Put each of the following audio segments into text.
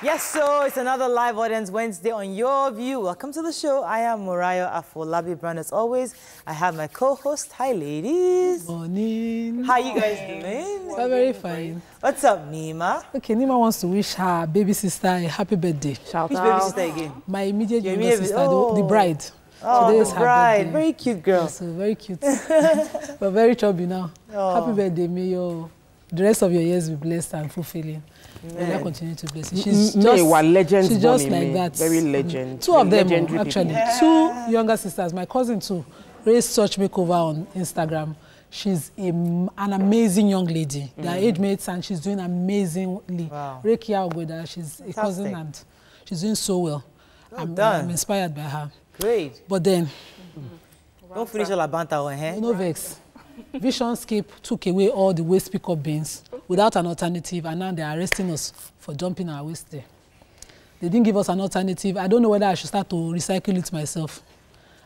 Yes, so it's another live audience Wednesday on Your View. Welcome to the show. I am Murayo Afolabi Brown. As always, I have my co-host. Hi, ladies. Morning. How you guys doing? We're very fine. What's up, Nima? Okay, Nima wants to wish her baby sister a happy birthday. Shout Which out. Baby sister again? My immediate younger sister, the bride. Oh, the bride. Very cute girl. Yes, very cute. But very chubby now. Oh. Happy birthday. May the rest of your years be blessed and fulfilling. May God continue to bless you. She's just like that. Very legend. Two of them, actually. Yeah. Two younger sisters. My cousin too. Raised such makeover on Instagram. She's an amazing young lady. They are age mates and she's doing amazingly. Wow. Rekia Ogoda, she's a cousin and she's doing so well. I'm inspired by her. Great. But then... Don't finish all about our hair. No vex. Visionscape took away all the waste pickup bins without an alternative, and now they're arresting us for dumping our waste there. They didn't give us an alternative. I don't know whether I should start to recycle it myself.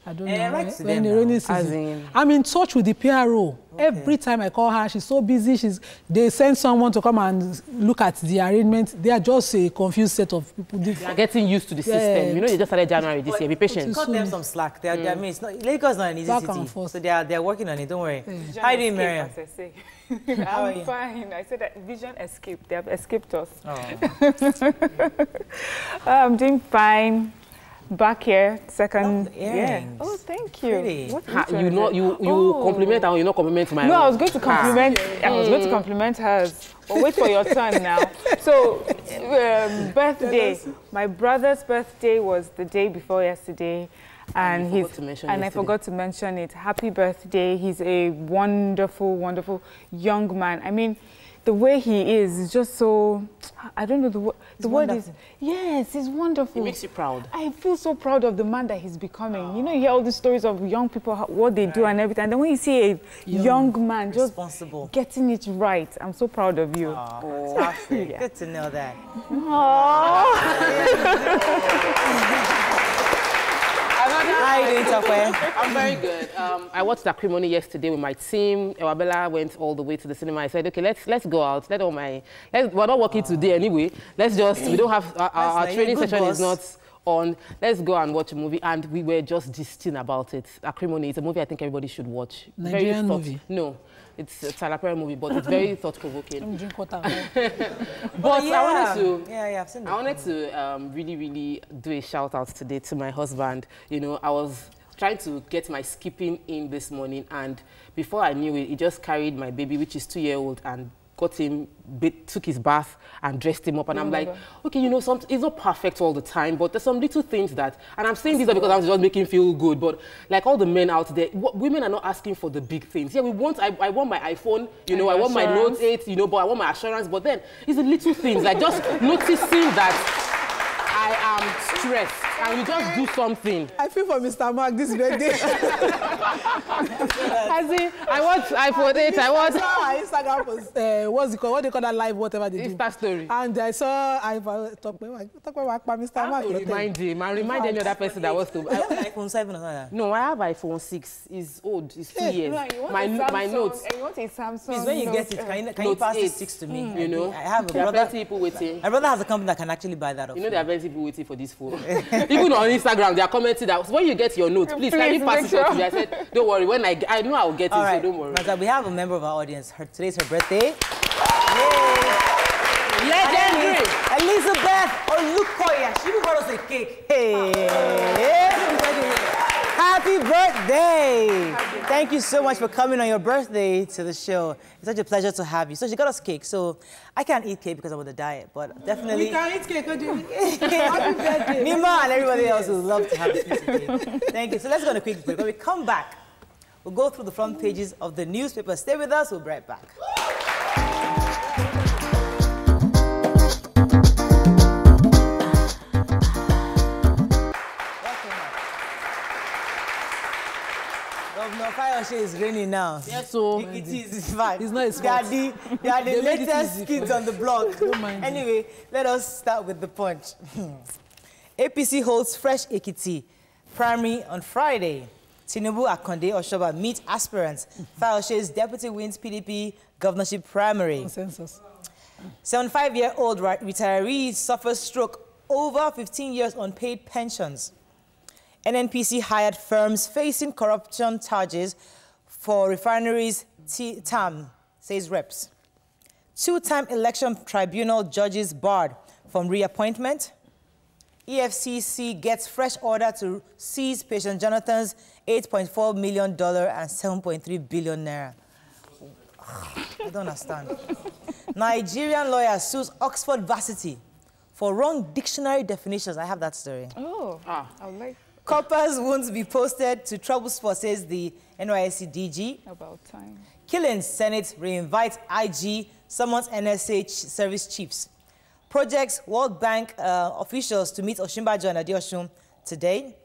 I don't know. Right in the rainy season. I'm in touch with the PRO. Okay. Every time I call her, she's so busy. They send someone to come and look at the arrangement. They are just a confused set of people. They are getting used to the system. You know, they just started January this year. Be patient. Cut them some slack. Lagos is not an easy city. So they are working on it. Don't worry. How are you doing, Miriam? I'm fine. I said that vision escaped. They have escaped us. Oh. I'm doing fine. Back here, second. Yeah. Oh, thank you. You compliment her or you not compliment my No, I was going to compliment. I was going to compliment hers. But wait for your turn now. So, birthday. My brother's birthday was the day before yesterday, and I forgot to mention it. Happy birthday! He's a wonderful, wonderful young man. I mean, the way he is just so, I don't know the word is, yes, he's wonderful. It makes you proud. I feel so proud of the man that he's becoming. You know, you hear all the stories of young people, what they do and everything. And then when you see a young man just getting it right, I'm so proud of you. Fantastic. Good to know that. How are you doing, Tokwe? I'm very good. I watched Acrimony yesterday with my team. Ewabella went all the way to the cinema. I said, okay, let's go out. We're not working today anyway. We don't have, our training session is not on. Let's go and watch a movie. And we were just gisting about it. Acrimony is a movie I think everybody should watch. Nigerian movie? No. It's a Salapera movie, but it's very thought-provoking. Drink water. But I wanted to really, really do a shout-out today to my husband. You know, I was trying to get my skipping in this morning, and before I knew it, he just carried my baby, which is 2-year-old, and got him, took his bath and dressed him up. And I'm like, okay, you know, it's not perfect all the time, but there's some little things that, and I'm saying this because I'm just making feel good, but like all the men out there, women are not asking for the big things. Yeah, I want my iPhone, you know, I want my Note 8, you know, but I want my assurance, but then it's the little things, like just noticing that I am stressed and you just do something. I feel for Mr. Mark this birthday. I watch iPhone 8, I watch... Instagram post, what's it called? What do you call that live, whatever they do? Insta story. And I saw talk about Mr. Mark. Remind him. I remind any other person that was to... I have iPhone 7 or something. No, I have iPhone 6. It's old. It's 2 years. No, my notes. And you want a Samsung. Please, when you get it, can you pass the 6 to me? You know, I have a there brother. Are people waiting. My brother has a company that can actually buy that. You know, there are plenty people waiting for this phone. Even on Instagram, they are commenting that when you get your notes, please can you pass it on to me? I said, don't worry. When I know I'll get it, so don't worry. We have a member of our audience. Today's her birthday. Yay! Legendary! Elizabeth Olukoya. She brought us a cake. Hey! Happy birthday! Thank you so much for coming on your birthday to the show. It's such a pleasure to have you. So she got us cake. So I can't eat cake because I'm on the diet, but definitely... We can eat cake, Happy birthday. Nima and everybody else would love to have a piece of cake. Thank you. So let's go on a quick break. When we come back, we'll go through the front pages of the newspaper. Stay with us. We'll be right back. Governor Fayose is raining now. Yes, so it is. In fact, it's not his fault. They are the latest kids on the block. Anyway, let us start with the punch. APC holds fresh Ekiti primary on Friday. Tinubu, Akonde, Oshoba meet aspirants. Fayose's deputy wins PDP governorship primary. Consensus. 75-year-old retiree suffers stroke over 15 years unpaid pensions. NNPC hired firms facing corruption charges for refineries TAM, says reps. Two-time election tribunal judges barred from reappointment. EFCC gets fresh order to seize Patient Jonathan's $8.4 million and 7.3 billion naira. I don't understand. Nigerian lawyer sues Oxford Varsity for wrong dictionary definitions. I have that story. Oh, I would like. Coppers won't be posted to trouble spot, says the NYSC DG. About time. Killings Senate reinvites IG, summons NSA service chiefs. Projects World Bank officials to meet Oshimbajo and Adeosun today.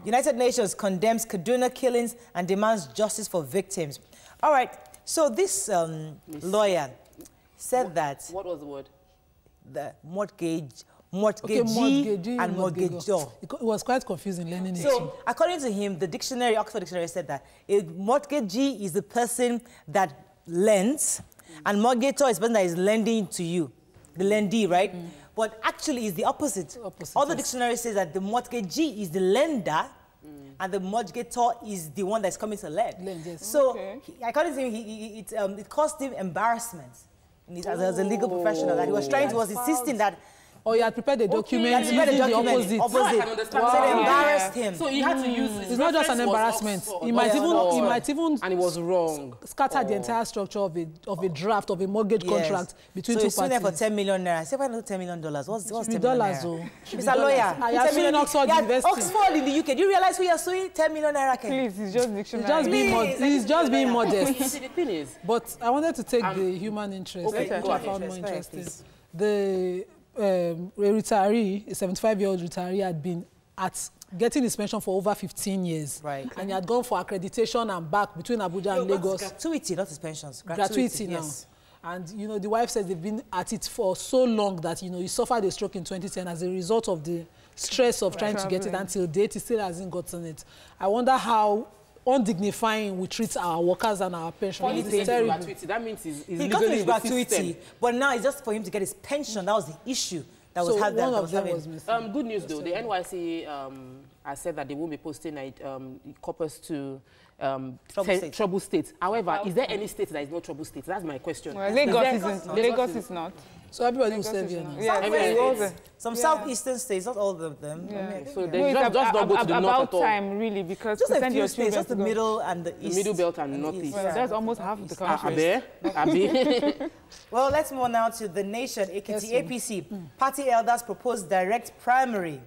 United Nations condemns Kaduna killings and demands justice for victims. All right, so this lawyer said that... What was the word? The mortgagee and mortgagor. It was quite confusing learning it. So, according to him, the dictionary, Oxford Dictionary, said that a mortgagee is the person that lends, and mortgator is the person that is lending to you, the lendee, right? But actually, it's the opposite. Other dictionary says that the mortgagee is the lender, and the mortgator is the one that's coming to lend. Yes. So, according to him, it caused him embarrassment as a legal professional, that he was trying to, was insisting that. Or he had prepared a document using the opposite. So I can understand. So it embarrassed him. So he had to use. It's not just an embarrassment. He might even. And it was wrong. Scatter the entire structure of a draft of a mortgage contract between two parties. So he's for $10 million naira. Say why not $10 million? What's $10 million? $10. Mr. Lawyer, I are suing Oxford University. Oxford in the UK. Do you realize who you are suing? $10 million naira. Please, it's just dictionary. He's just being modest. The thing is. But I wanted to take the human interest, which I found more interesting. The retiree, a 75-year-old retiree, had been getting his pension for over 15 years. Right. And he had gone for accreditation and back between Abuja and Lagos. Gratuity, not his pensions. Gratuity now. Yes. And, you know, the wife says they've been at it for so long that, you know, he suffered a stroke in 2010 as a result of the stress of trying to get it until date. He still hasn't gotten it. I wonder how undignifying we treat our workers and our pensioners. That means he's he got his gratuity, but now it's just for him to get his pension. That was the issue that was having. One of them was missing. Good news though, the NYC has said that they won't be posting coppers to trouble states. However, is there any state that is not trouble state? That's my question. Well, Lagos is not. So everybody will serve you now. Yeah, some southeastern states, not all of them. Yeah. I mean, so they just don't go to the north at all. About time, really, because just a few states, just the middle and the east. The middle belt and northeast. Well, that's almost half the country. Well, let's move on now to the nation. APC. Party elders propose direct primary.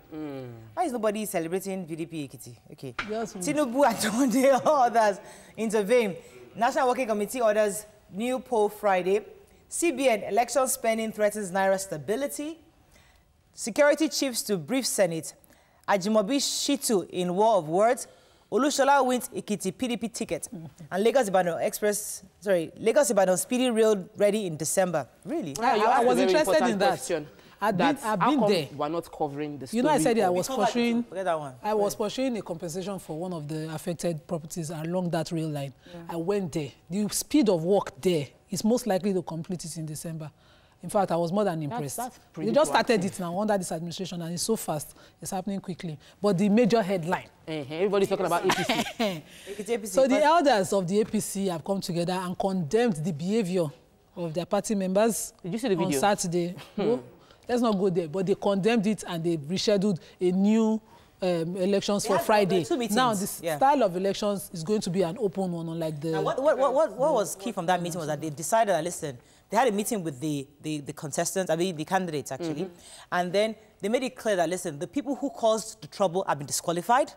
Why is nobody celebrating PDP Ekiti? Okay. Tinubu and one day others intervene. National Working Committee orders new poll Friday. CBN election spending threatens Naira stability. Security chiefs to brief Senate. Ajimobi Shitu in war of words. Olushola wins Ekiti PDP ticket. And Lagos Ibadan speedy rail ready in December. Really? I was interested in that. I've been there. We're not covering the story. You know, I said I was pursuing. Forget that one. I was pursuing a compensation for one of the affected properties along that rail line. I went there. The speed of work there is most likely to complete it in December. In fact, I was more than impressed. They just started it now under this administration, and it's so fast. It's happening quickly. But the major headline. Everybody's talking about APC. So the elders of the APC have come together and condemned the behavior of their party members. Did you see the video? On Saturday. Let's not go there, but they condemned it and they rescheduled a new elections for Friday. Now, the style of elections is going to be an open one, unlike the... Now, what was key from that meeting was that they decided that, listen, they had a meeting with the contestants, I mean, the candidates, actually, and then they made it clear that, listen, the people who caused the trouble have been disqualified.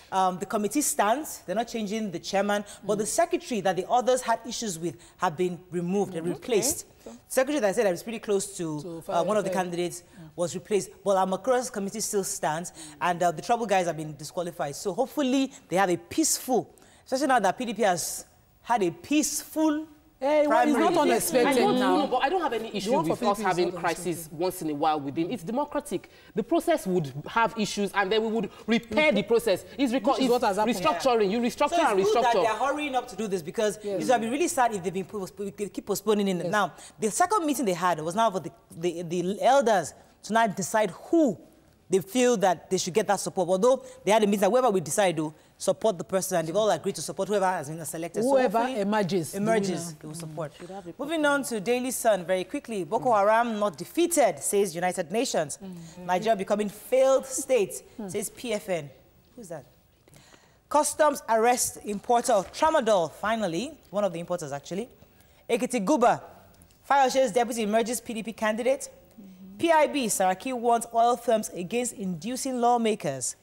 The committee stands. They're not changing the chairman, but the secretary that the others had issues with have been removed and replaced. The secretary that I said I was pretty close to one of the candidates was replaced, but our Macross committee still stands, and the trouble guys have been disqualified. So hopefully they have a peaceful, especially now that PDP has had a peaceful Well, it's not unexpected now. But I don't have any issue with us having crisis once in a while within. It's democratic. The process would have issues, and then we would repair the process. It's restructuring. You restructure and restructure. That they're hurrying up to do this because it would be really sad if they keep postponing it. Now, the second meeting they had was now for the elders to now decide who they feel that they should get that support. Although they had a meeting that whoever we decide to support the person, and they've all agreed to support whoever has been selected. Whoever so emerges, they will support. Moving on to Daily Sun very quickly. Boko Haram not defeated, says United Nations. Nigeria becoming failed state, says PFN. Who's that? Customs arrest importer of tramadol, finally. One of the importers, actually. Ekiti Guba. Fayoshe's deputy emerges PDP candidate. PIB, Saraki warns oil firms against inducing lawmakers.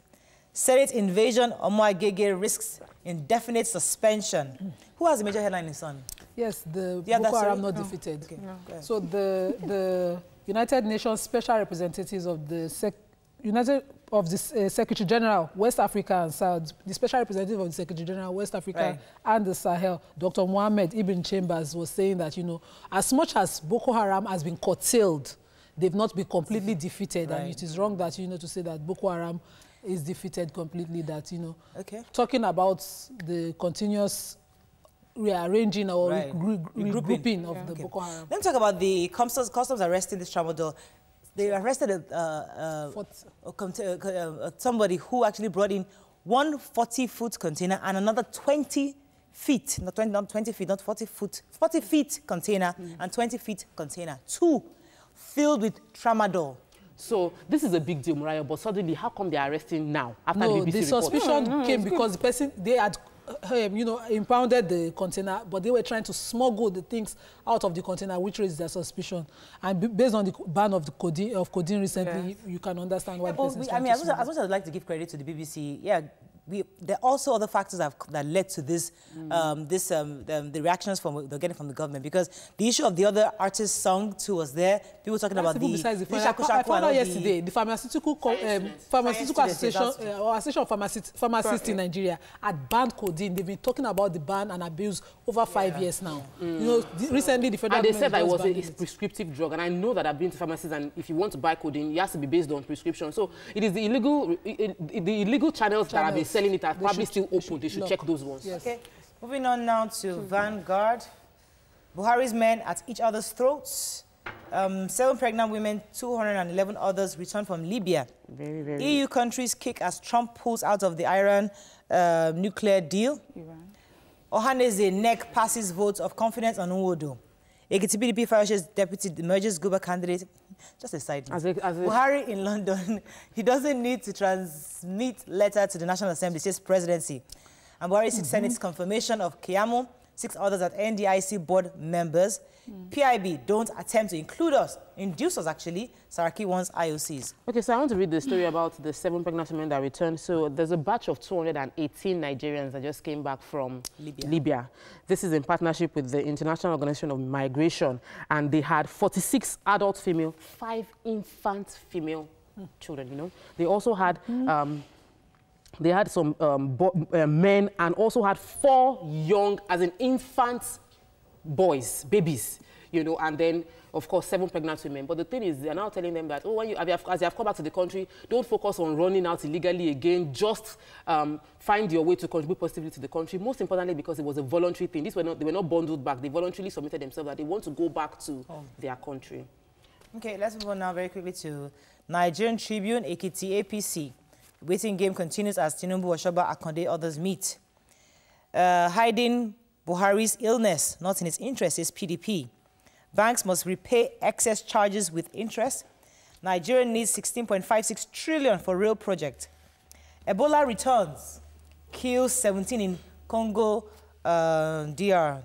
Senate invasion, Omoagege risks indefinite suspension. Who has the major headline in Sun? Yes, the Boko Haram not defeated. Okay. No. So the United Nations Special Representatives of the Secretary General, West Africa and South, the Special Representative of the Secretary General, West Africa and the Sahel, Dr. Mohammed Ibn Chambers, was saying that, you know, as much as Boko Haram has been curtailed, they've not been completely defeated. And it is wrong that, you know, to say that Boko Haram is defeated completely, that, you know, talking about the continuous rearranging or regrouping of the Boko Haram. Let me talk about the customs arresting this tramadol. They arrested somebody who actually brought in one 40-foot container and another 20 feet, not 20 feet, not 40 foot, 40 feet container and 20 feet container, two filled with tramadol. So this is a big deal, Mariah, but suddenly, how come they're arresting now after the BBC report? The suspicion came because the person, they had, you know, impounded the container, but they were trying to smuggle the things out of the container, which raised their suspicion. And based on the ban of the codeine recently, you can understand why the person is trying to smuggle. As much as I'd like to give credit to the BBC, there are also other factors that led to this, the reactions they're getting from the government, because the issue of the other artist's song too was there. People talking about I found out yesterday, the Pharmaceutical Association, Association of Pharmacists in Nigeria had banned codeine. They've been talking about the ban and abuse over 5 years now. You know, recently the federal government, and they said that it was a prescriptive drug, and I know that I've been to pharmacies, and if you want to buy codeine, it has to be based on prescription. So it is the illegal channels that have been selling it are probably still open. They should check those ones. Yes. Okay. Moving on now to Vanguard. Buhari's men at each other's throats. 7 pregnant women, 211 others returned from Libya. Very, very. EU countries kick as Trump pulls out of the Iran nuclear deal. Ohaneze NEC passes votes of confidence on Nwodo. Ekiti PDP Fayoshe's deputy emerges Guba candidate. Just a side note. Buhari in London, he doesn't need to transmit letter to the National Assembly, says presidency. And Buhari seeks Senate's confirmation of Keyamo, 6 others at NDIC board members. PIB, don't attempt to include us. Induce us, actually. Saraki wants IOCs. Okay, so I want to read the story about the 7 pregnant women that returned. So there's a batch of 218 Nigerians that just came back from Libya. This is in partnership with the International Organization of Migration. And they had 46 adult female, 5 infant female children, you know. They also had... they had some men, and also had 4 young, as in infant boys, babies, you know, and then, of course, 7 pregnant women. But the thing is, they're now telling them that, oh, as you have come back to the country, don't focus on running out illegally again. Just find your way to contribute positively to the country. Most importantly, because it was a voluntary thing. They were not bundled back. They voluntarily submitted themselves that they want to go back to their country. Okay, let's move on now very quickly to Nigerian Tribune, Ekiti APC. Waiting game continues as Tinubu, Oshoba, Akonde, others meet. Hiding Buhari's illness, not in his interest, is PDP. Banks must repay excess charges with interest. Nigeria needs 16.56 trillion for rail project. Ebola returns, kills 17 in Congo, DR.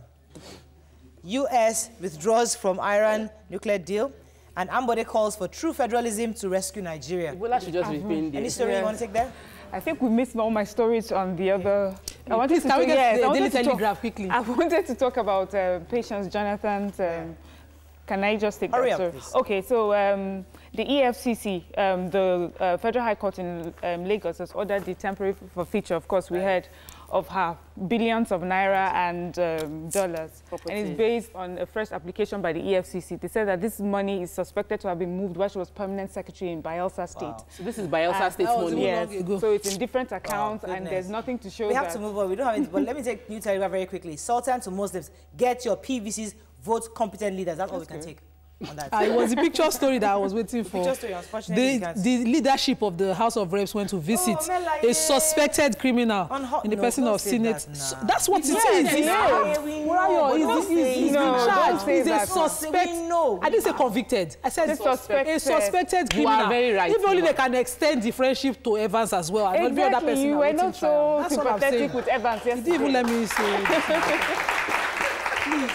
US withdraws from Iran nuclear deal. And Ambode calls for true federalism to rescue Nigeria. Ebola should just be pinned there. Any story you want to take there? I think we missed all my stories on the other. I wanted to talk, Daily Telegraph quickly. I wanted to talk about Patience Jonathan's. Can I just take Hurry that? Up, please. Okay, so the EFCC, the Federal High Court in Lagos, has ordered the temporary forfeiture, of course, we heard, of her, billions of naira and dollars. Property. And it's based on a first application by the EFCC. They said that this money is suspected to have been moved while she was permanent secretary in Bayelsa State. Wow. So this is Bayelsa State's money? Yes. So it's in different accounts and there's nothing to show. We have to move on. We don't have it, but let me take you Tarifa very quickly. Sultan to Muslims, get your PVCs, vote competent leaders. That's all we can take. On that. It was the picture story that I was waiting for. Picture story, unfortunately. The leadership of the House of Reps went to visit a suspected criminal in the person of Senate. That's what it is. He's a suspect. I didn't say convicted. I said a suspected criminal. You are very right. If only they can extend the friendship to Evans as well. And every other person you were not so sympathetic with Evans yesterday. He didn't even let me say it. Please,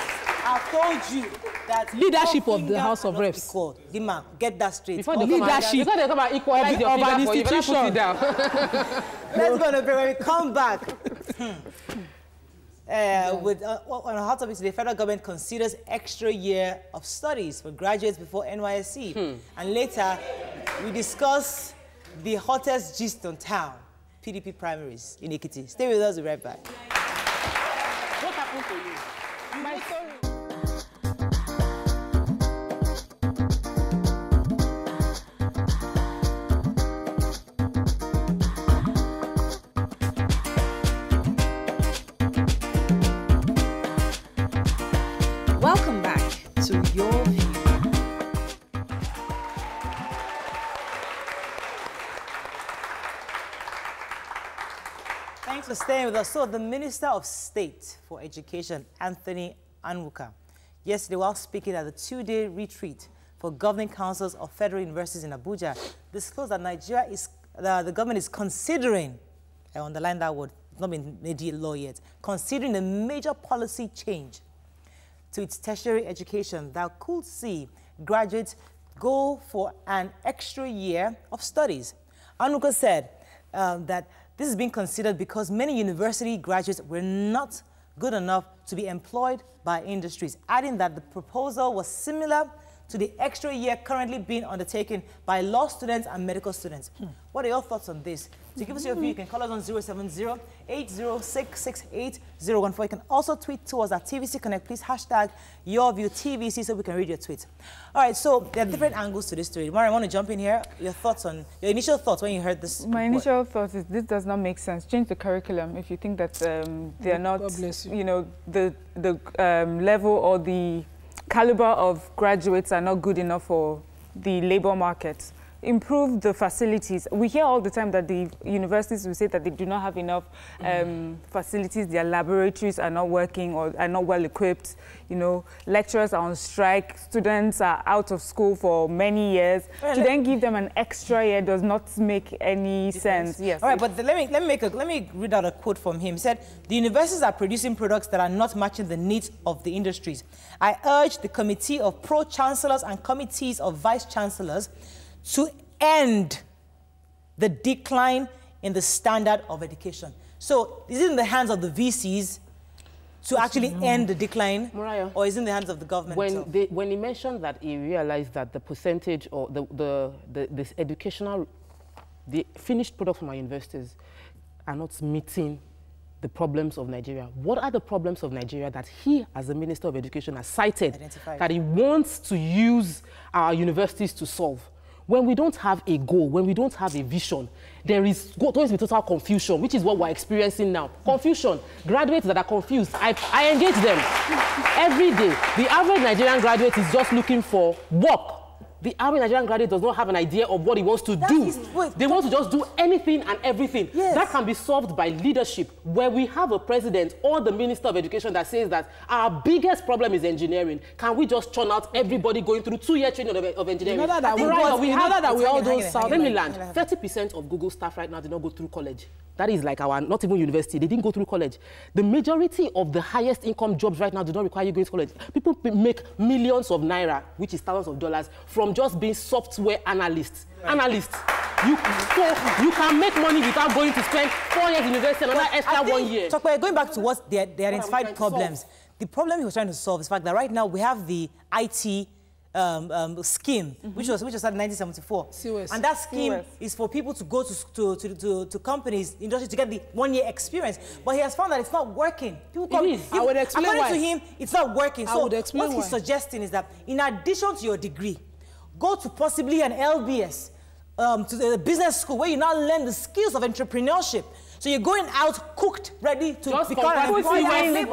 I've told you that leadership of the House of Reps. Dima, get that straight. Before they come and equalize your of an figure for you, institution. put it down. Let's go on a break. When we come back, on a hot topic today, the federal government considers extra year of studies for graduates before NYSC. And later, we discuss the hottest gist on town, PDP primaries in Ekiti. Stay with us, we'll be right back. What happened to you? My story. Welcome back to Your View. Thanks for staying with us. So, the Minister of State for Education, Anthony Anwuka, yesterday while speaking at the two-day retreat for governing councils of federal universities in Abuja, disclosed that Nigeria is, the government is considering, I underline that word, it's not been made law yet, considering a major policy change to its tertiary education that could see graduates go for an extra year of studies. Anuka said that this is being considered because many university graduates were not good enough to be employed by industries, adding that the proposal was similar to the extra year currently being undertaken by law students and medical students. What are your thoughts on this? To give us your view, you can call us on 070-806-68014. You can also tweet to us at TVC Connect. Please hashtag your view TVC so we can read your tweets. All right, so there are different angles to this story. Mara, I want to jump in here. Your thoughts on your initial thoughts when you heard this? My initial thought is this does not make sense. Change the curriculum if you think that they are not, you know, the level or the caliber of graduates are not good enough for the labor market. Improve the facilities. We hear all the time that the universities will say that they do not have enough facilities, their laboratories are not working or are not well equipped. You know, lecturers are on strike, students are out of school for many years. Well, to then give them an extra year does not make any sense. Yes. All right, but let me read out a quote from him. He said, "The universities are producing products that are not matching the needs of the industries. I urge the committee of pro-chancellors and committees of vice-chancellors to end the decline in the standard of education." So, is it in the hands of the VCs to actually end the decline, Mariah, or is it in the hands of the government? When he mentioned that he realized that the percentage or the finished products from our universities are not meeting the problems of Nigeria. What are the problems of Nigeria that he, as the Minister of Education, has cited that he wants to use our universities to solve? When we don't have a goal, when we don't have a vision, there is going to be total confusion, which is what we're experiencing now. Confusion. Graduates that are confused, I engage them every day. The average Nigerian graduate is just looking for work. The average Nigerian graduate does not have an idea of what he wants to do. They want to just do anything and everything. Yes. That can be solved by leadership, where we have a president or the Minister of Education that says that our biggest problem is engineering. Can we just churn out everybody going through 2-year training of engineering? Let me land. 30% of Google staff right now did not go through college. That is like our, not even university, they didn't go through college. The majority of the highest income jobs right now do not require you going to college. People make millions of naira, which is thousands of dollars, from just being software analysts. Right. Analysts. You can make money without going to spend 4 years in university and another extra 1 year. So, going back to what they identified problems, the problem he was trying to solve is the fact that right now we have the IT scheme, which was started in 1974. COS. And that scheme is for people to go to companies, industry, to get the 1-year experience. But he has found that it's not working. People come, I would explain why. According to him, it's not working. I So would explain what he's suggesting is that in addition to your degree, go to possibly an LBS, to the business school, where you now learn the skills of entrepreneurship. So you're going out cooked, ready to become an employee.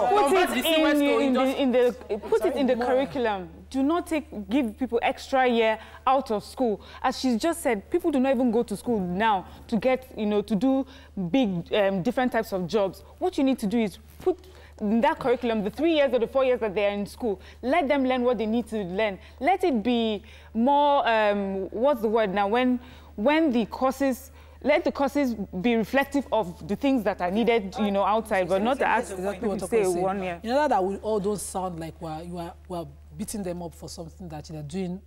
Put it in the curriculum. Do not give people extra year out of school. As she's just said, people do not even go to school now to get, to do big, different types of jobs. What you need to do is put in that curriculum, the 3 years or the 4 years that they're in school, let them learn what they need to learn. Let it be more, what's the word now, when the courses, let the courses be reflective of the things that are needed, outside, but not to ask exactly what to say 1 year. In order that we all don't sound like we're beating them up for something that they're doing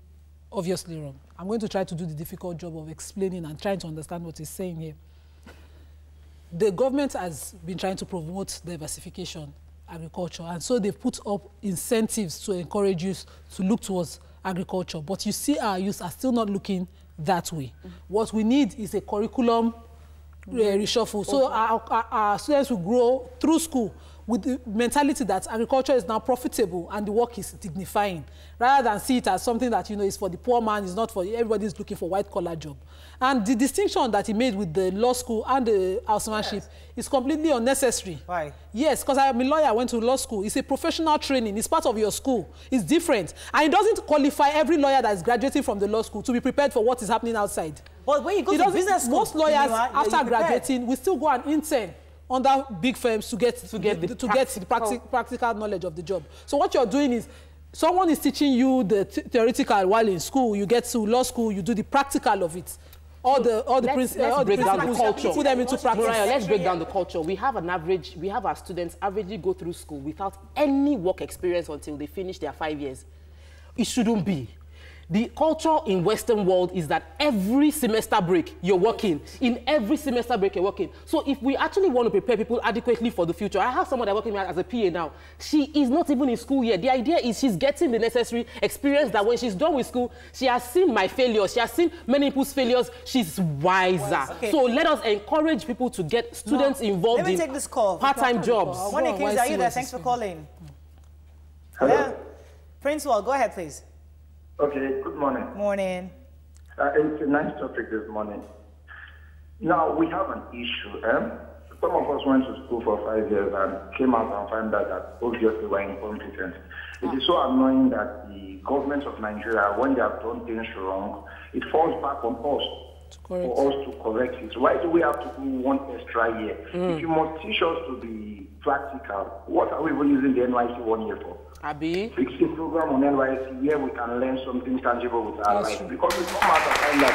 obviously wrong. I'm going to try to do the difficult job of explaining and trying to understand what he's saying here. The government has been trying to promote diversification agriculture, and so they've put up incentives to encourage youth to look towards agriculture. But you see our youth are still not looking that way. What we need is a curriculum reshuffle. So our students will grow through school with the mentality that agriculture is now profitable and the work is dignifying, rather than see it as something that, is for the poor man, is not for everybody's looking for white-collar job. And the distinction that he made with the law school and the housemanship is completely unnecessary. Why? Yes, because I am a lawyer, I went to law school. It's a professional training. It's part of your school. It's different. And it doesn't qualify every lawyer that is graduating from the law school to be prepared for what is happening outside. But when you go to business school, most lawyers, after graduating, will still go and intern under big firms to get the practical knowledge of the job. So what you're doing is, someone is teaching you the theoretical while in school. You get to law school, you do the practical of it. Let's break down the culture. Put them into practice. Let's break down the culture. We have our students averagely go through school without any work experience until they finish their 5 years. It shouldn't be. The culture in Western world is that every semester break, you're working. In every semester break, you're working. So if we actually want to prepare people adequately for the future, I have someone that's working as a PA now. She is not even in school yet. The idea is she's getting the necessary experience that when she's done with school, she has seen my failures. She has seen many people's failures. She's wiser. Okay. So let us encourage people to get students involved in part-time jobs. Morning, Kings, are you there? Thanks for calling. Hello. Prince Wall, go ahead, please. Okay, good morning. Morning. It's a nice topic this morning. Now, we have an issue. Some of us went to school for 5 years and came out and found out that obviously we're incompetent. It is so annoying that the government of Nigeria, when they have done things wrong, it falls back on us for us to correct it. Why do we have to do 1 extra year? If you must teach us to be practical, what are we even using the NYC 1 year for? Abi? Fix a program on NYC where we can learn something tangible with our life. Because it's not matter time that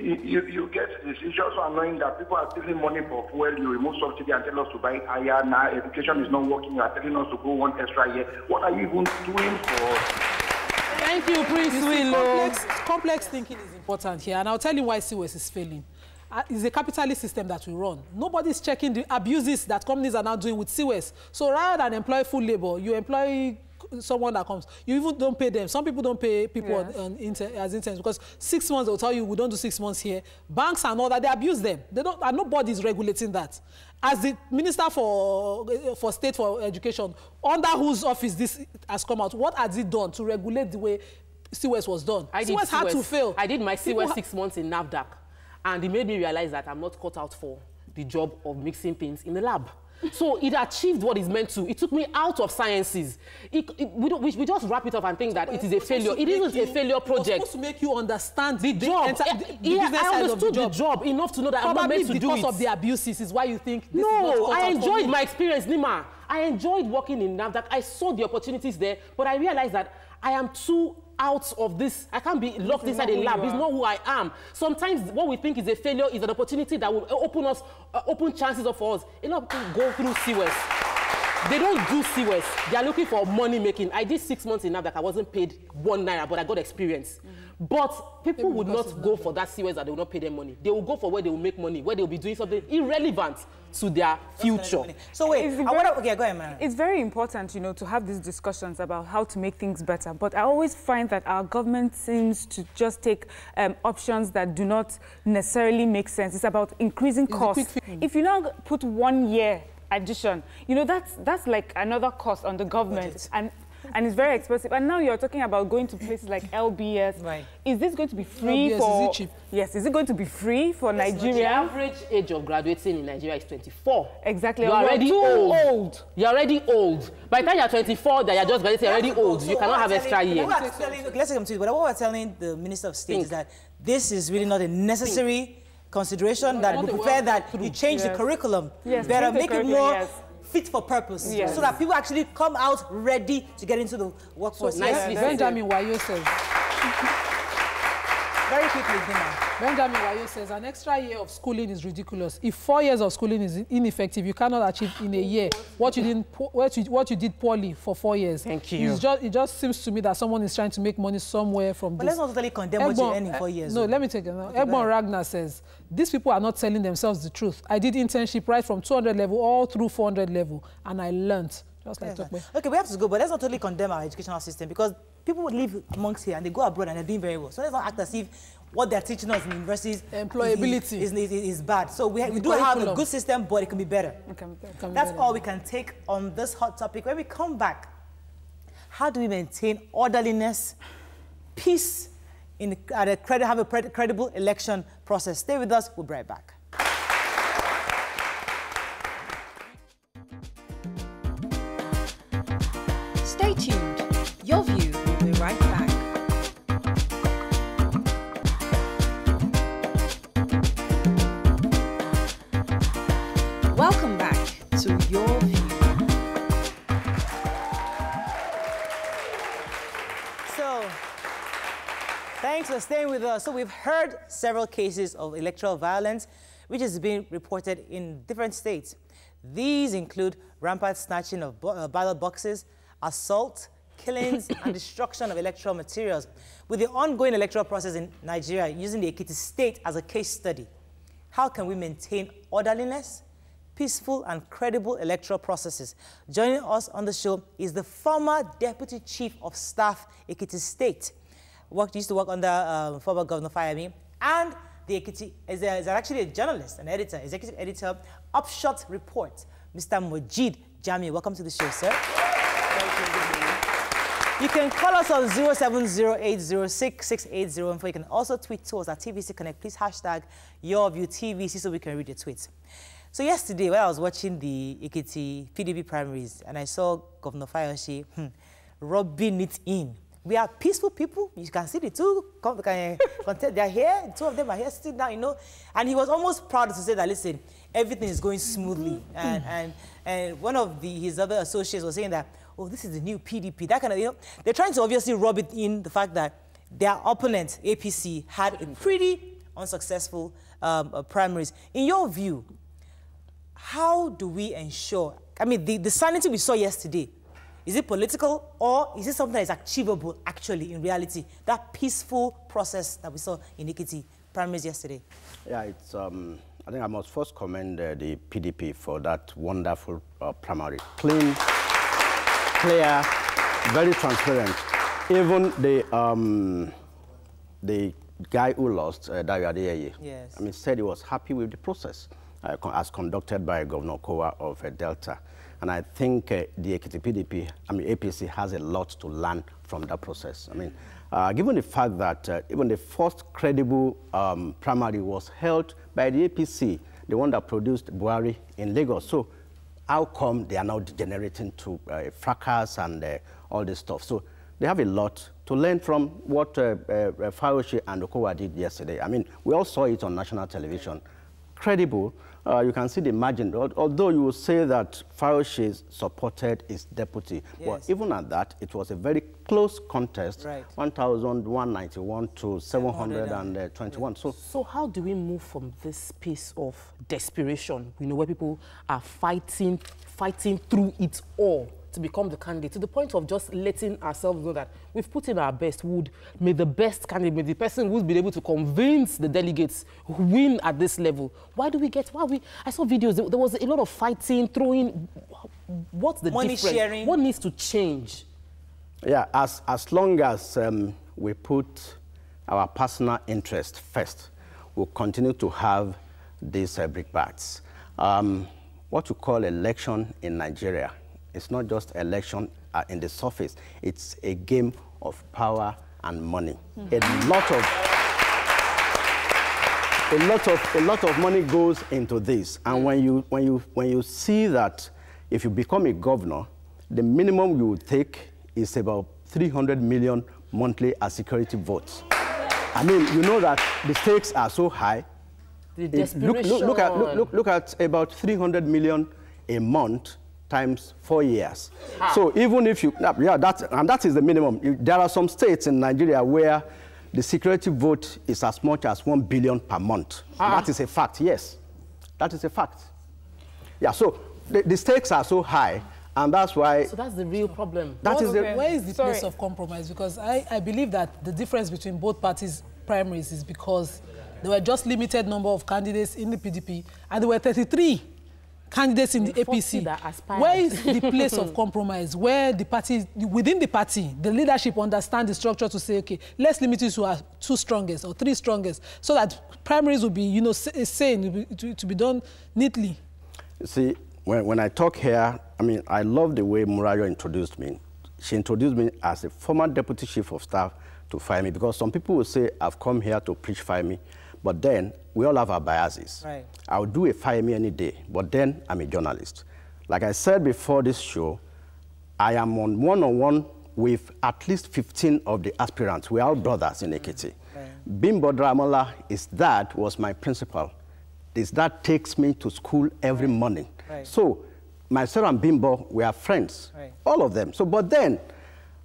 you get this. It's just so annoying that people are stealing money for fuel. You remove subsidy and tell us to buy it higher. Now education is not working. You are telling us to go 1 extra year. What are you even doing for us? Thank you, Prince Willow. Complex thinking is important here, and I'll tell you why COS is failing. It's a capitalist system that we run. Nobody's checking the abuses that companies are now doing with COS. So rather than employ full labor, you employ someone that comes. You even don't pay them. Some people don't pay people as interns because 6 months they'll tell you we don't do 6 months here. Banks and all that, they abuse them. They don't, and nobody's regulating that. As the Minister for State for Education, under whose office this has come out, what has it done to regulate the way COS was done? COS had to fail. I did my COS 6 months in NAFDAC. And it made me realize that I'm not cut out for the job of mixing paints in the lab. So it achieved what it's meant to. It took me out of sciences. We just wrap it up and think that it is a failure. It isn't a failure project. It's supposed to make you understand the job. I understood the job enough to know that I'm not meant to do it. Probably because of the abuses is why you think this is not cut out. I enjoyed my experience, Nima. I enjoyed working in NAFDAC. I saw the opportunities there, but I realized that I am too out of this. I can't be locked inside a lab. It's not who I am. Sometimes what we think is a failure is an opportunity that will open chances for us. A lot of people go through COS. They don't do CWES. They are looking for money making. I did 6 months in NAFDAC. I wasn't paid 1 naira, but I got experience. But people would not go for that CWES that they will not pay them money. They will go for where they will make money, where they will be doing something irrelevant to their future. So wait, okay, go ahead, man. It's very important, you know, to have these discussions about how to make things better. But I always find that our government seems to just take options that do not necessarily make sense. It's about increasing costs. If you now put 1 year addition, you know, that's like another cost on the government, and it's very expensive. And now you're talking about going to places like LBS. Right. Is this going to be free LBS, for? is it cheap? Yes. Is it going to be free for Nigeria? The average age of graduating in Nigeria is 24. Exactly. You're already old. You're already old. By the time you're 24, that you're just graduating, you're already old. You cannot have extra years. Let's come to it. But what we're telling the Minister of State is that this is really not a necessary consideration, that we prefer that you change the curriculum. Better make it more fit for purpose, so that people actually come out ready to get into the workforce. So, Benjamin Wayo says. Very quickly, Dina. Benjamin Wayo says an extra year of schooling is ridiculous. If 4 years of schooling is ineffective, you cannot achieve in a year what you did poorly for 4 years. Thank you. It just seems to me that someone is trying to make money somewhere from this. But let's not totally condemn what you're earning 4 years. No, let me take it now. Egbon Ragnar says, these people are not telling themselves the truth. I did internship right from 200 level all through 400 level, and I learned. Just like okay, we have to go, but let's not totally condemn our educational system, because people would live amongst here and they go abroad and they're doing very well. So let's not act as if what they're teaching us in universities employability is bad. So we do have a good system, but it can be better. That's all we can take on this hot topic. When we come back, how do we maintain orderliness, peace, have a credible election process? Stay with us. We'll be right back. Stay tuned. Your View will be right back. Welcome back to Your View. So, thanks for staying with us. So we've heard several cases of electoral violence, which is being reported in different states. These include rampant snatching of ballot boxes, assault, killings, and destruction of electoral materials. With the ongoing electoral process in Nigeria, using the Ekiti state as a case study, how can we maintain orderliness, peaceful and credible electoral processes? Joining us on the show is the former Deputy Chief of Staff, Ekiti State. Used to work under former Governor Fayemi, and the Ekiti is actually a journalist, an editor, executive editor, Upshot Report, Mr. Mojid Jami. Welcome to the show, sir. You can call us on 070806680. You can also tweet to us at TVC Connect. Please hashtag YourViewTVC so we can read your tweets. So yesterday, when I was watching the Ekiti PDP primaries, and I saw Governor Fayose rubbing it in. We are peaceful people. You can see the two they're here. Two of them are here sitting down, you know. And he was almost proud to say that, listen, everything is going smoothly. And one of his other associates was saying that, oh, this is the new PDP. That kind of, you know, they're trying to obviously rub it in the fact that their opponent, APC, had a pretty unsuccessful primaries. In your view, how do we ensure, I mean, the sanity we saw yesterday, is it political, or is it something that is achievable, actually, in reality? That peaceful process that we saw in Ekiti primaries yesterday. Yeah, it's, I think I must first commend the PDP for that wonderful primary. Clean, clear, very transparent. Even the guy who lost, Dayo Adeyeye, yes, I mean, said he was happy with the process as conducted by Governor Kowa of Delta. And I think the Ekiti PDP, I mean, APC has a lot to learn from that process. I mean, given the fact that even the first credible primary was held by the APC, the one that produced Buhari in Lagos. So how come they are now degenerating to fracas and all this stuff? So they have a lot to learn from what Fayose and Okowa did yesterday. I mean, we all saw it on national television. Credible. you can see the margin. Although you will say that Fayose supported his deputy, well, even at that, it was a very close contest, 1,191 to 721. So how do we move from this space of desperation, you know, where people are fighting through it all to become the candidate, to the point of just letting ourselves know that we've put in our best, may the best candidate, may the person who's been able to convince the delegates win at this level? I saw videos, there was a lot of fighting, throwing. What's the money difference? Sharing. What needs to change? Yeah, as long as we put our personal interest first, we'll continue to have these brickbats. What you call election in Nigeria, it's not just election in the surface. It's a game of power and money. A lot of money goes into this. And when you see that if you become a governor, the minimum you would take is about 300 million monthly as security votes. I mean, you know that the stakes are so high. Look at about 300 million a month times 4 years. So even if you, that is the minimum. There are some states in Nigeria where the security vote is as much as 1 billion per month. That is a fact, yes. That is a fact. Yeah, so the stakes are so high, and that's why... So that's the real problem. Where is the place of compromise? Because I believe that the difference between both parties' primaries is because there were just limited number of candidates in the PDP, and there were 33 candidates in the APC. Where is the place of compromise? Where the party, within the party, the leadership understand the structure to say, okay, let's limit it to our 2 strongest or 3 strongest, so that primaries will be, you know, sane, to be done neatly. See, when I talk here, I mean, I love the way Murayo introduced me. She introduced me as a former deputy chief of staff to Fayemi, because some people will say, I've come here to preach Fayemi, but then we all have our biases. Right. I'll do a Fayemi any day, but then I'm a journalist. Like I said before this show, I am on one-on-one with at least 15 of the aspirants. We are all brothers in Ekiti. Right. Bimbo Dramola, was my principal. His dad takes me to school every morning. Right. So myself and Bimbo, we are friends, all of them. So, but then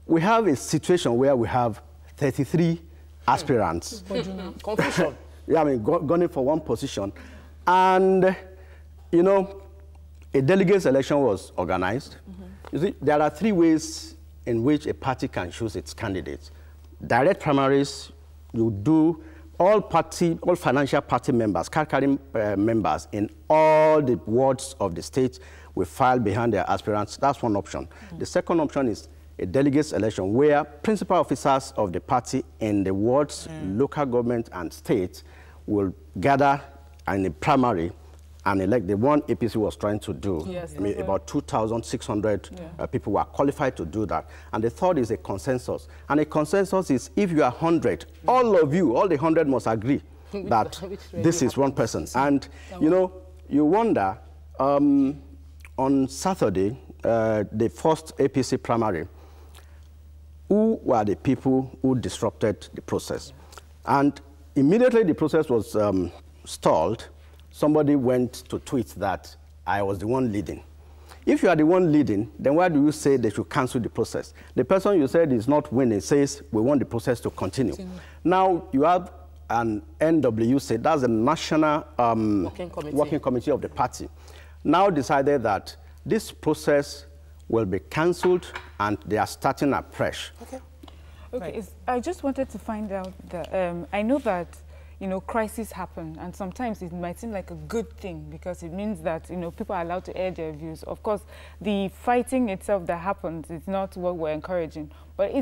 we have a situation where we have 33 aspirants. Confusion. Yeah, I mean, gunning for one position. And, you know, a delegates election was organized. You see, there are 3 ways in which a party can choose its candidates. Direct primaries, you do all financial party members, card-carrying members in all the wards of the state will file behind their aspirants. That's one option. The second option is a delegates election where principal officers of the party in the wards, local government and state will gather in a primary and elect the one APC was trying to do. Yes, I mean, about 2,600 people were qualified to do that. And the third is a consensus. And a consensus is if you are 100, all of you, all the 100 must agree that this is one person. And, you know, you wonder, on Saturday, the first APC primary, who were the people who disrupted the process? And immediately the process was stalled, somebody went to tweet that I was the one leading. If you are the one leading, then why do you say they should cancel the process? The person you said is not winning says we want the process to continue. Now you have an NWC, that's the National Working Committee of the party, now decided that this process will be cancelled and they are starting afresh. Okay, I just wanted to find out that I know that, you know, crises happen, and sometimes it might seem like a good thing because it means that, you know, people are allowed to air their views. Of course, the fighting itself that happens is not what we're encouraging, but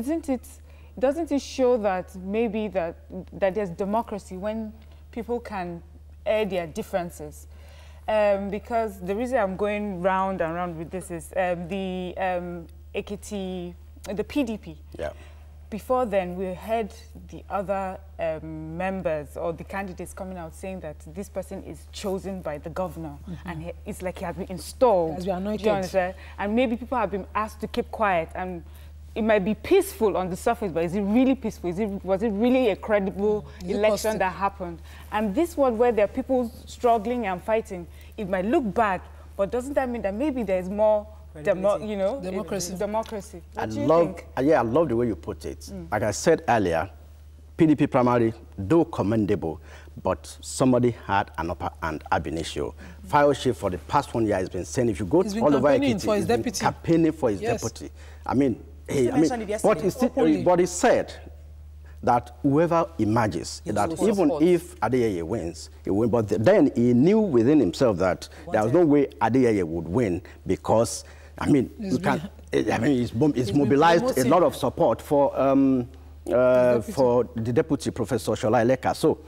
doesn't it show that maybe that there's democracy when people can air their differences? Because the reason I'm going round and round with this is the Ekiti, the PDP. Yeah. Before then, we heard the other members or the candidates coming out saying that this person is chosen by the governor, and it's like he has been installed. As we are anointed. And maybe people have been asked to keep quiet, and it might be peaceful on the surface, but is it really peaceful? Was it really a credible election that happened? And this one where there are people struggling and fighting, it might look bad, but doesn't that mean that maybe there's more, democracy? Democracy. I love the way you put it. Like I said earlier, PDP primary, though commendable, but somebody had an upper hand ab initio. Fayose for the past 1 year has been saying if you go all over Ekiti, he's been campaigning for his deputy. I mean, but he said that whoever emerges, that even if Adeyeye wins, he will win. But then he knew within himself that there was no way Adeyeye would win because, I mean, it's mobilized a lot of support for the deputy, Professor Shola Eleka. So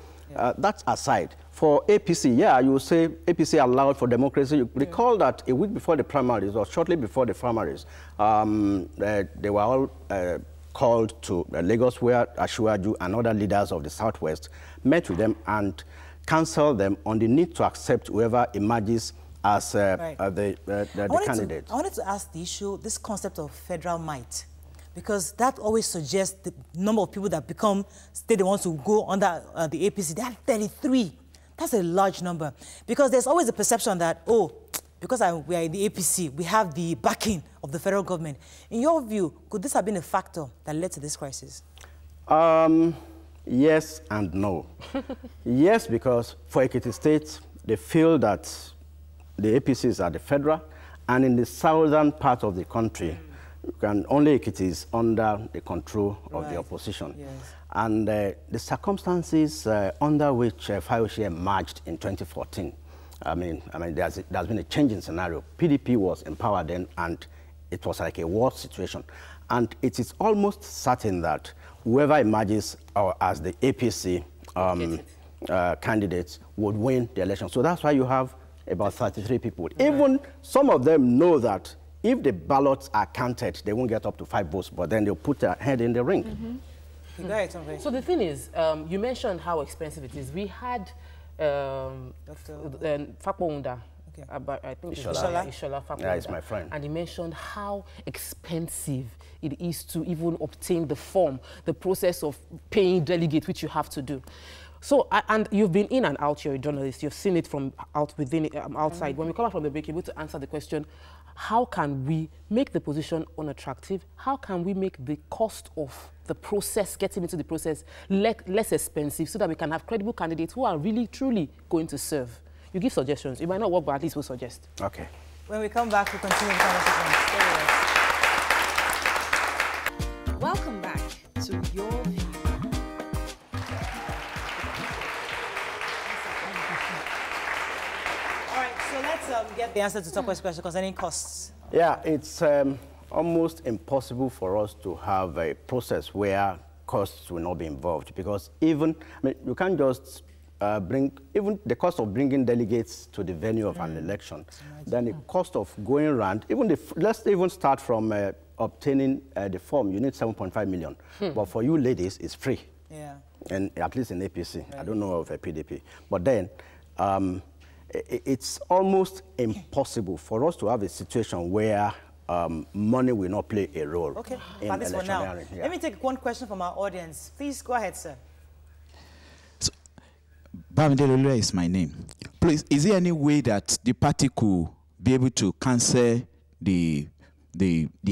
that's aside. For APC, you will say APC allowed for democracy. You recall that a week before the primaries, or shortly before the primaries, they were all called to Lagos, where Asiwaju and other leaders of the Southwest met with them and counseled them on the need to accept whoever emerges as the candidate. I wanted to ask the issue, this concept of federal might, because that always suggests the number of people that say they want to go under the APC. They are 33. That's a large number. Because there's always a perception that, because we are in the APC, we have the backing of the federal government. In your view, could this have been a factor that led to this crisis? Yes and no. Yes, because for Ekiti State, they feel that the APCs are the federal, and in the southern part of the country, only Ekiti is under the control of the opposition. Yes. And the circumstances under which Fayose emerged in 2014, I mean, there's been a change in scenario. PDP was in power then, and it was like a war situation. And it is almost certain that whoever emerges as the APC candidates would win the election. So that's why you have about 33 people. Even some of them know that if the ballots are counted, they won't get up to 5 votes, but then they'll put their head in the ring. So the thing is, you mentioned how expensive it is. We had Fakwaunda, I think Ishola Fakwaunda. Yeah, he's my friend. And he mentioned how expensive it is to even obtain the form, the process of paying delegate, which you have to do. So, and you've been in and out, you're a journalist, you've seen it from outside. When we come out from the break, you're able to answer the question, how can we make the position unattractive? How can we make the cost of the process, getting into the process, less expensive so that we can have credible candidates who are really, truly going to serve? You give suggestions. It might not work, but at least we'll suggest. Okay. When we come back, we'll continue the conversation. Welcome back to Your View. All right, so let's get the answer to Tokwe's question concerning costs. Yeah, it's almost impossible for us to have a process where costs will not be involved, because even, you can't just bring, even the cost of bringing delegates to the venue of an election, then the cost of going around, let's even start from obtaining the form, you need 7.5 million. But for you ladies, it's free. Yeah. And at least in APC, right. I don't know of a PDP. But then, it's almost impossible for us to have a situation where money will not play a role. Okay, for this one now. Yeah. Let me take one question from our audience. Please go ahead, sir. So, Bamidele is my name. Please, is there any way that the party could be able to cancel the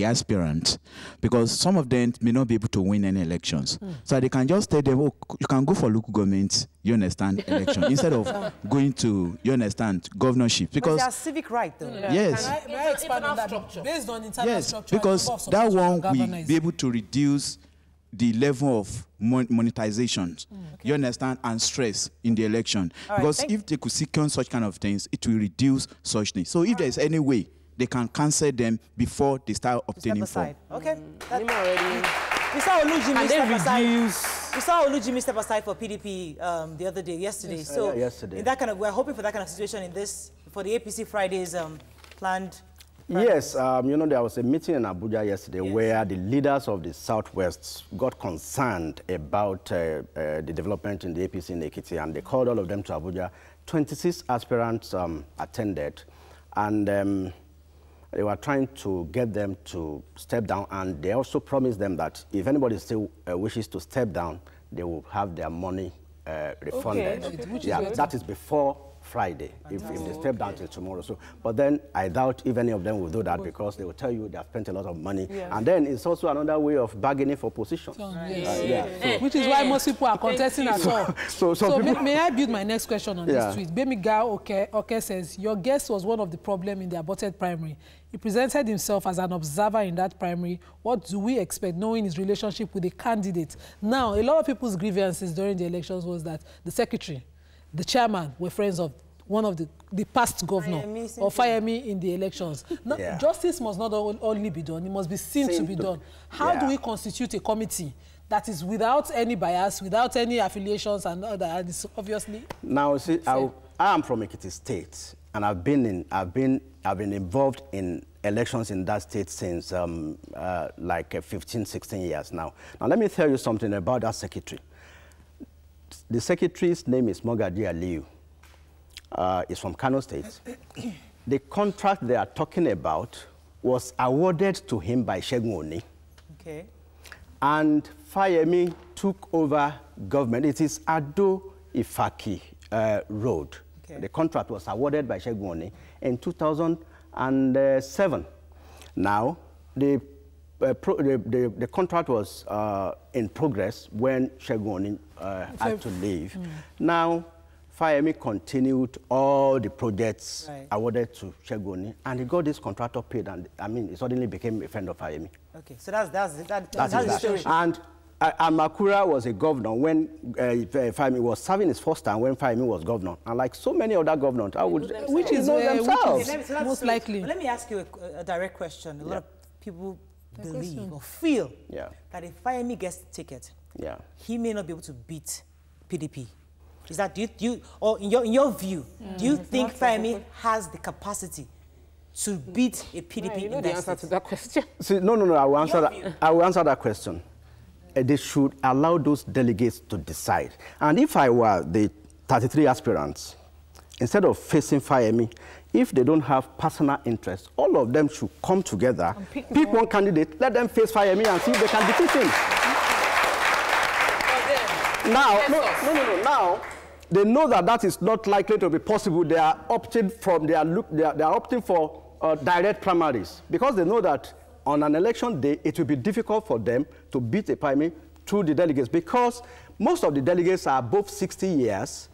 aspirants, because some of them may not be able to win any elections. So they can just tell them, oh, you can go for local government, you understand, election, instead of going to, you understand, governorship. Because it's a civic right, though. Yeah. Yes. Can I expand on that? Based on internal structure, because that one will be able to reduce the level of monetization, you understand, and stress in the election. Because if they could secure such kind of things, it will reduce such things. So if there's any way, they can cancel them before they start obtaining form. Okay. We saw Olujimi step aside for PDP the other day, yesterday. Yes, so yesterday. In that kind of, we're hoping for that kind of situation in this, for the APC Fridays planned. Yes, you know, there was a meeting in Abuja yesterday where the leaders of the Southwest got concerned about the development in the APC in Ekiti, and they called all of them to Abuja. 26 aspirants attended, and they were trying to get them to step down, and they also promised them that if anybody still wishes to step down, they will have their money refunded. Okay. Yeah, that is before Friday, if they step down till tomorrow. So, but then I doubt if any of them will do that because they will tell you they have spent a lot of money. Yes. And then it's also another way of bargaining for positions. So, which is why most people are contesting at all. So may I build my next question on this tweet? Bemiga Oke says, your guest was one of the problem in the aborted primary. He presented himself as an observer in that primary. What do we expect, knowing his relationship with the candidate? Now, a lot of people's grievances during the elections was that the secretary, the chairman were friends of one of the past governor or Fayemi in the elections. Now, justice must not only be done, it must be seen to be done. How do we constitute a committee that is without any bias, without any affiliations and other, and it's obviously... Now, see, I am from Ekiti State, and I've been involved in elections in that state since like 15, 16 years now. Now, let me tell you something about that secretary. The secretary's name is Mogadi Aliyu. He's from Kano State. The contract they are talking about was awarded to him by Segun Oni. Okay. And Fayemi took over government. It is Ado Ifaki Road. Okay. The contract was awarded by Segun Oni in 2007. Now, the contract was in progress when Segun Oni had to leave. Now, Fayemi continued all the projects awarded to Segun Oni, and he got this contractor paid, and I mean, he suddenly became a friend of Fayemi. Okay, so that's the story. And Amakura was a governor when Fayemi was serving his first term when Fayemi was governor, and like so many other governors, which is themselves. Most likely. Let me ask you a direct question. A lot of people believe or feel that if Fayemi gets the ticket, he may not be able to beat PDP. Is that, or in your view, do you think Fayemi has the capacity to beat a PDP you know the answer to that question? See, no, I will answer that. I will answer that question. They should allow those delegates to decide. And if I were the 33 aspirants, instead of facing Fayemi, if they don't have personal interest, all of them should come together, pick one candidate, let them face Fayemi and see if they can defeat him. Now, now, they know that that is not likely to be possible. They are opting for direct primaries because they know that on an election day, it will be difficult for them to beat a primary through the delegates because most of the delegates are above 60 years.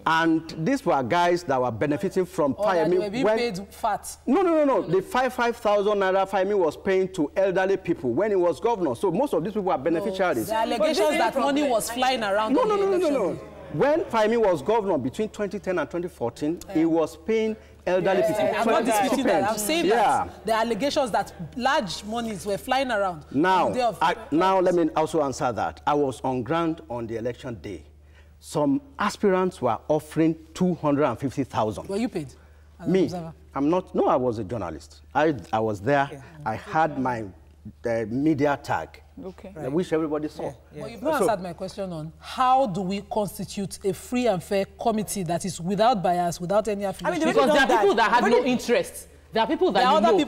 And these were guys that were benefiting from Fayemi. They were being paid fat. No. The 5,000 naira Fayemi was paying to elderly people when he was governor. So most of these people are beneficiaries. The allegations that money was flying around. No. When Fayemi was governor between 2010 and 2014, he was paying elderly people. I'm not disputing that. I'm saying that the allegations that large monies were flying around. Now let me also answer that. I was on ground on the election day. Some aspirants were offering 250,000. Were you paid? Me? I'm not. No, I was a journalist. I was there. Yeah. I had my media tag, which everybody saw. Well, you've not answered my question on how do we constitute a free and fair committee that is without bias, without any affiliation? Because there are people that have no interest. There are people that have no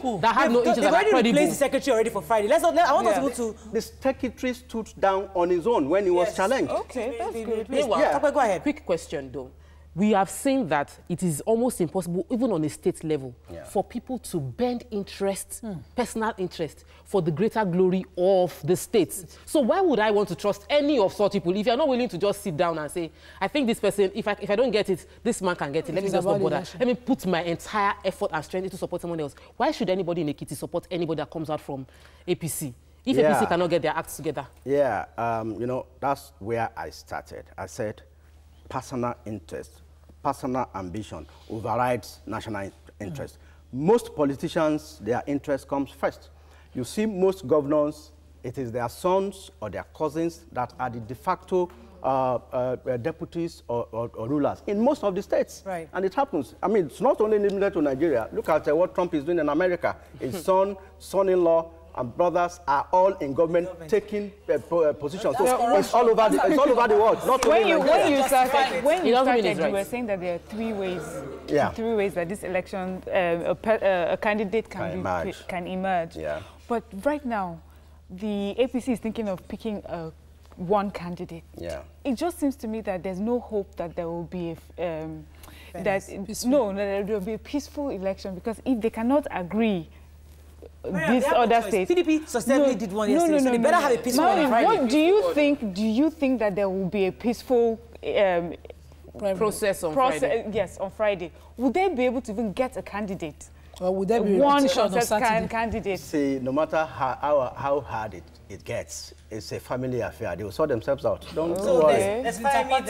interest. They've already replaced the secretary already for Friday. I want us to... The secretary stood down on his own when he was challenged. Okay, that's good. Go ahead. Quick question, though. We have seen that it is almost impossible, even on a state level, for people to bend interest, personal interest, for the greater glory of the state. So why would I want to trust any of such people if you're not willing to just sit down and say, I think this person, if I don't get it, this man can get it. Let me just not bother. Let me put my entire effort and strength into support someone else. Why should anybody in Ekiti support anybody that comes out from APC? If APC cannot get their acts together. Yeah, you know, that's where I started. I said, personal interest, personal ambition overrides national interest. Most politicians, their interest comes first. You see most governors, it is their sons or their cousins that are the de facto deputies or rulers in most of the states. Right. And it happens. I mean, it's not only limited to Nigeria. Look at what Trump is doing in America. His son, son-in-law, and brothers are all in government taking positions. So it's all over the world. Not when you started, you were saying that there are three ways. Three ways that this election a candidate can emerge. Yeah. But right now, the APC is thinking of picking one candidate. Yeah. It just seems to me that there's no hope that there will be that there will be a peaceful election, because if they cannot agree, this other state. PDP successfully did one yesterday, so they better have a peaceful one on Friday. What do you think? Do you think that there will be a peaceful process on Friday? Yes, on Friday. Would they be able to even get a candidate? Or would there be one contested candidate? See, no matter how hard it gets, it's a family affair. They will sort themselves out. Don't worry. There's Fahmy,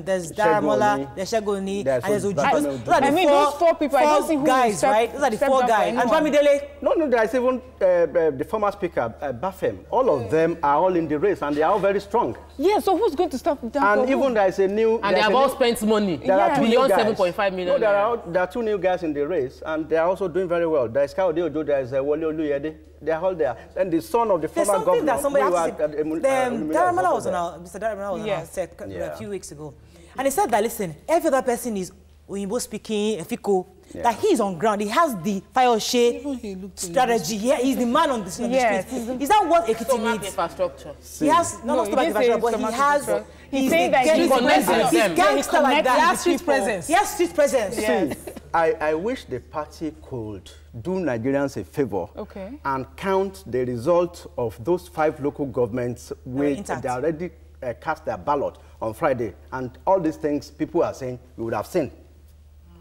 there's Daramola, there's Shagoni, and there's Ojude. I mean, those four people, I don't see who guys, right? Those are the 4 guys. And Bamidele? No, there's even the former speaker, Bafem. All of them are all in the race, and they are all very strong. Yeah, so who's going to stop them? And even there's a new... And they have all spent money. There are 2 beyond new guys. 7.5 million. No, there are 2 new guys in the race, and they are also doing very well. There's Kaode Ojo, there's Wole Oluyede. They are all there. And the son of the former governor... That somebody has to say. Daramola was on our... Mr. Daramola was on our set a few weeks ago. And he said that, listen, every other person is Oyinbo speaking, Efiko, that he's on ground. He has the Fayoshe strategy. He's the man on the street. Is that what Ekiti needs? Infrastructure. He has, not infrastructure, but he has... He's saying that he's gangster like that. He has street presence. He has street presence. See, I wish the party could do Nigerians a favor and count the result of those 5 local governments where they already cast their ballot on Friday. And all these things people are saying we would have seen.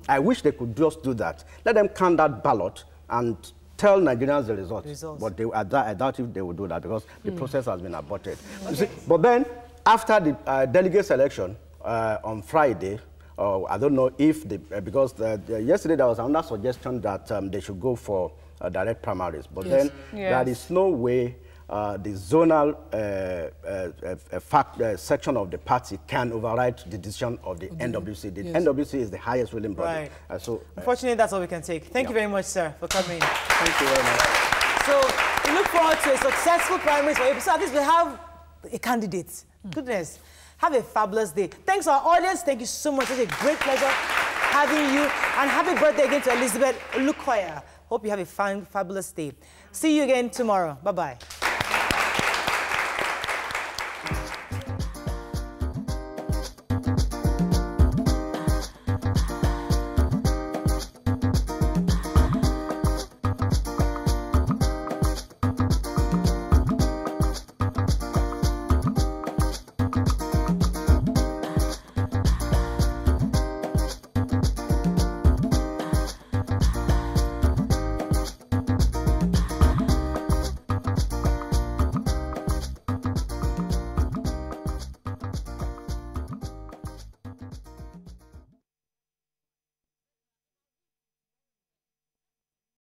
I wish they could just do that. Let them count that ballot and tell Nigerians the results. But I doubt if they will do that, because the process has been aborted. See, but then, after the delegates election on Friday, I don't know if because yesterday there was another suggestion that they should go for direct primaries. But then there is no way the zonal section of the party can override the decision of the NWC. The NWC is the highest ruling body. Unfortunately, that's all we can take. Thank you very much, sir, for coming. Thank you very much. So we look forward to a successful primaries for APC. So at least we have a candidate. Goodness. Have a fabulous day. Thanks to our audience. Thank you so much. It's a great pleasure having you. And happy birthday again to Elizabeth Olukoya. Hope you have a fabulous day. See you again tomorrow. Bye-bye.